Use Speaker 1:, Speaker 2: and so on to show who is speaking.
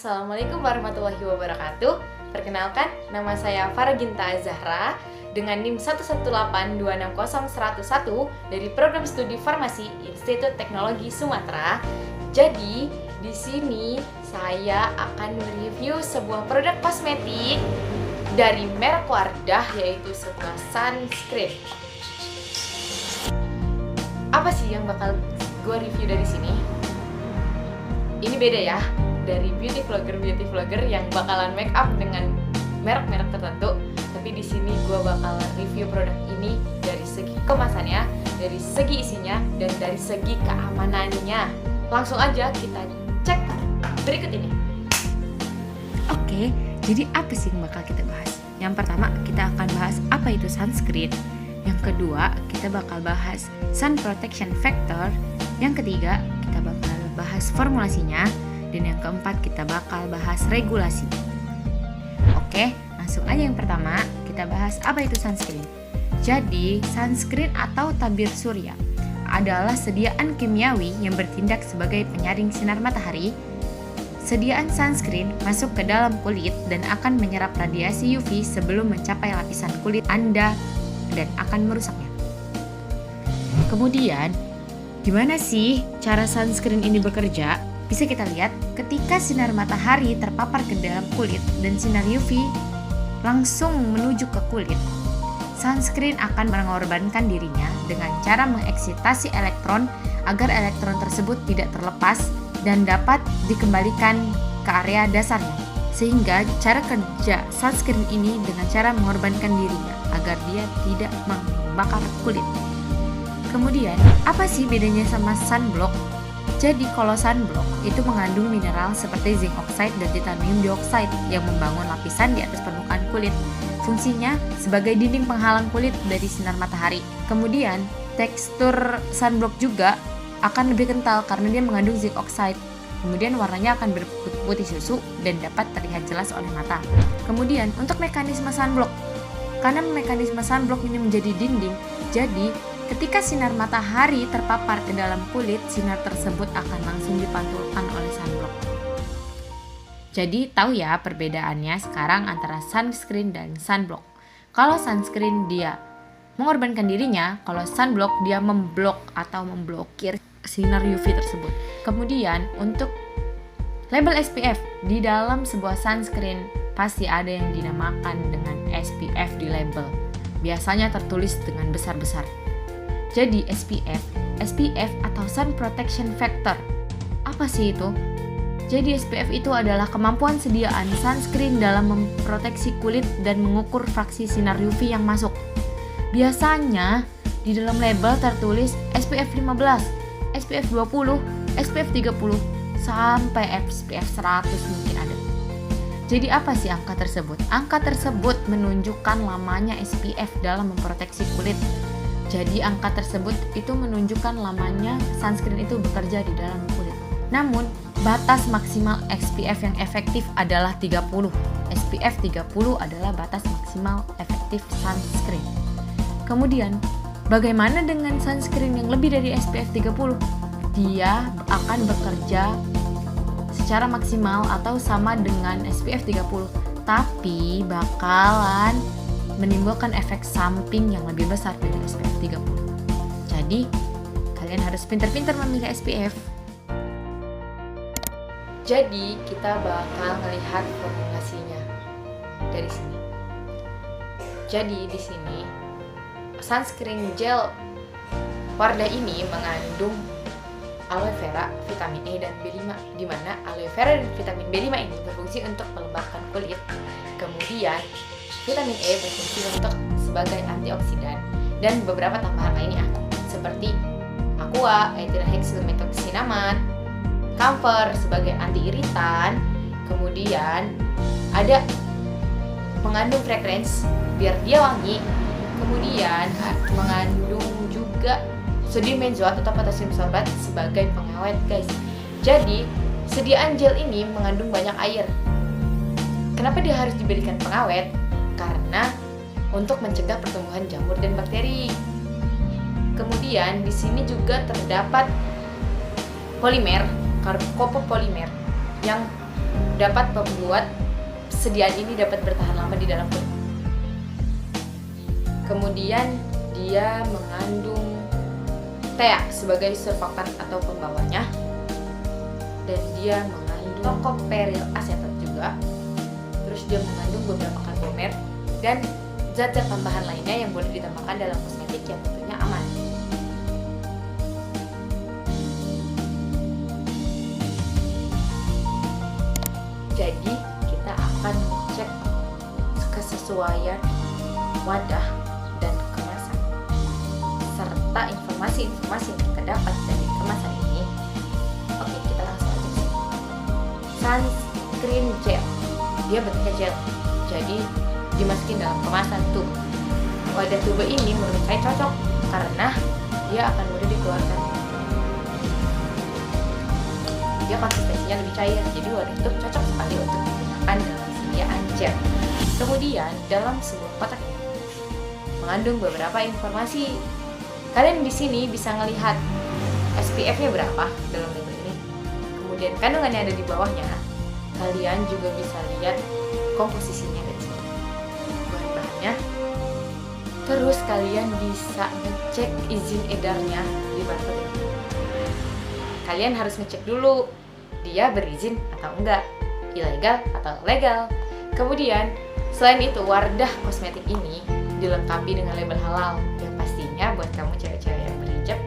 Speaker 1: Assalamualaikum warahmatullahi wabarakatuh. Perkenalkan, nama saya Faraginta Zahra dengan NIM 118260101 dari Program Studi Farmasi Institut Teknologi Sumatera. Jadi, di sini saya akan mereview sebuah produk kosmetik dari merek Wardah, yaitu sebuah sunscreen. Apa sih yang bakal gue review dari sini? Ini beda ya dari beauty vlogger yang bakalan make up dengan merek-merek tertentu. Tapi di sini gue bakalan review produk ini dari segi kemasannya, dari segi isinya, dan dari segi keamanannya. Langsung aja kita cek berikut ini.
Speaker 2: Oke, jadi apa sih yang bakal kita bahas? Yang pertama, kita akan bahas apa itu sunscreen. Yang kedua, kita bakal bahas sun protection factor. Yang ketiga, kita bakal bahas formulasinya. Dan yang keempat, kita bakal bahas regulasi. Oke, langsung aja yang pertama, kita bahas apa itu sunscreen. Jadi, sunscreen atau tabir surya adalah sediaan kimiawi yang bertindak sebagai penyaring sinar matahari. Sediaan sunscreen masuk ke dalam kulit dan akan menyerap radiasi UV sebelum mencapai lapisan kulit Anda dan akan merusaknya. Kemudian, gimana sih cara sunscreen ini bekerja? Bisa kita lihat ketika sinar matahari terpapar ke dalam kulit dan sinar UV langsung menuju ke kulit, sunscreen akan mengorbankan dirinya dengan cara mengeksitasi elektron agar elektron tersebut tidak terlepas dan dapat dikembalikan ke area dasarnya. Sehingga cara kerja sunscreen ini dengan cara mengorbankan dirinya agar dia tidak membakar kulit. Kemudian, apa sih bedanya sama sunblock? Jadi kalau sunblock itu mengandung mineral seperti zinc oxide dan titanium dioxide yang membangun lapisan di atas permukaan kulit. Fungsinya sebagai dinding penghalang kulit dari sinar matahari. Kemudian tekstur sunblock juga akan lebih kental karena dia mengandung zinc oxide. Kemudian warnanya akan berputih susu dan dapat terlihat jelas oleh mata. Kemudian untuk mekanisme sunblock, karena mekanisme sunblock ini menjadi dinding, jadi ketika sinar matahari terpapar ke dalam kulit, sinar tersebut akan langsung dipantulkan oleh sunblock. Jadi tahu ya perbedaannya sekarang antara sunscreen dan sunblock. Kalau sunscreen dia mengorbankan dirinya, kalau sunblock dia memblok atau memblokir sinar UV tersebut. Kemudian untuk label SPF di dalam sebuah sunscreen pasti ada yang dinamakan dengan SPF di label. Biasanya tertulis dengan besar-besar. Jadi SPF atau Sun Protection Factor. Apa sih itu? Jadi SPF itu adalah kemampuan sediaan sunscreen dalam memproteksi kulit dan mengukur fraksi sinar UV yang masuk. Biasanya di dalam label tertulis SPF 15, SPF 20, SPF 30, sampai SPF 100 mungkin ada. Jadi apa sih angka tersebut? Angka tersebut menunjukkan lamanya SPF dalam memproteksi kulit. Jadi angka tersebut itu menunjukkan lamanya sunscreen itu bekerja di dalam kulit. Namun, batas maksimal SPF yang efektif adalah 30. SPF 30 adalah batas maksimal efektif sunscreen. Kemudian, bagaimana dengan sunscreen yang lebih dari SPF 30? Dia akan bekerja secara maksimal atau sama dengan SPF 30, tapi bakalan menimbulkan efek samping yang lebih besar dari SPF 30. Jadi, kalian harus pintar-pintar memilih SPF.
Speaker 1: Jadi, kita bakal melihat formulasinya dari sini. Jadi, di sini sunscreen gel Wardah ini mengandung aloe vera, vitamin E dan B5, di mana aloe vera dan vitamin B5 ini berfungsi untuk melembabkan kulit. Kemudian vitamin E berfungsi untuk sebagai antioksidan dan beberapa tambahan lainnya seperti aqua, ethyl hexylmethoxyinamide, camphor sebagai anti iritan. Kemudian ada mengandung fragrance biar dia wangi. Kemudian mengandung juga sodium benzoat atau potasium sorbat sebagai pengawet, guys. Jadi sediaan gel ini mengandung banyak air. Kenapa dia harus diberikan pengawet? Karena untuk mencegah pertumbuhan jamur dan bakteri. Kemudian di sini juga terdapat polimer, carbopolimer yang dapat membuat sediaan ini dapat bertahan lama di dalam kulit. Kemudian dia mengandung TEA sebagai surfaktan atau pembawanya, dan dia mengandung tocopherol asetat juga. Terus dia mengandung beberapa karbomer dan zat-zat tambahan lainnya yang boleh ditambahkan dalam kosmetik yang tentunya aman. Jadi kita akan mengecek kesesuaian wadah dan kemasan serta informasi-informasi yang kita dapat dari kemasan ini. Oke, kita langsung aja sih. Sunscreen gel, dia bentuknya gel, jadi dimasukin dalam kemasan tube. Wadah tube ini menurut saya cocok karena dia akan mudah dikeluarkan. Dia konsistensinya lebih cair, jadi wadah tube cocok sekali untuk digunakan dalam sediaan gel. Kemudian dalam sebuah kotak ini mengandung beberapa informasi. Kalian di sini bisa melihat SPF-nya berapa dalam label ini. Kemudian kandungannya ada di bawahnya. Kalian juga bisa lihat komposisinya dari sini, bahan-bahannya. Terus kalian bisa ngecek izin edarnya di barcode ini. Kalian harus ngecek dulu dia berizin atau enggak, ilegal atau legal. Kemudian selain itu, Wardah kosmetik ini dilengkapi dengan label halal yang pastinya buat kamu cewek-cewek yang berhijab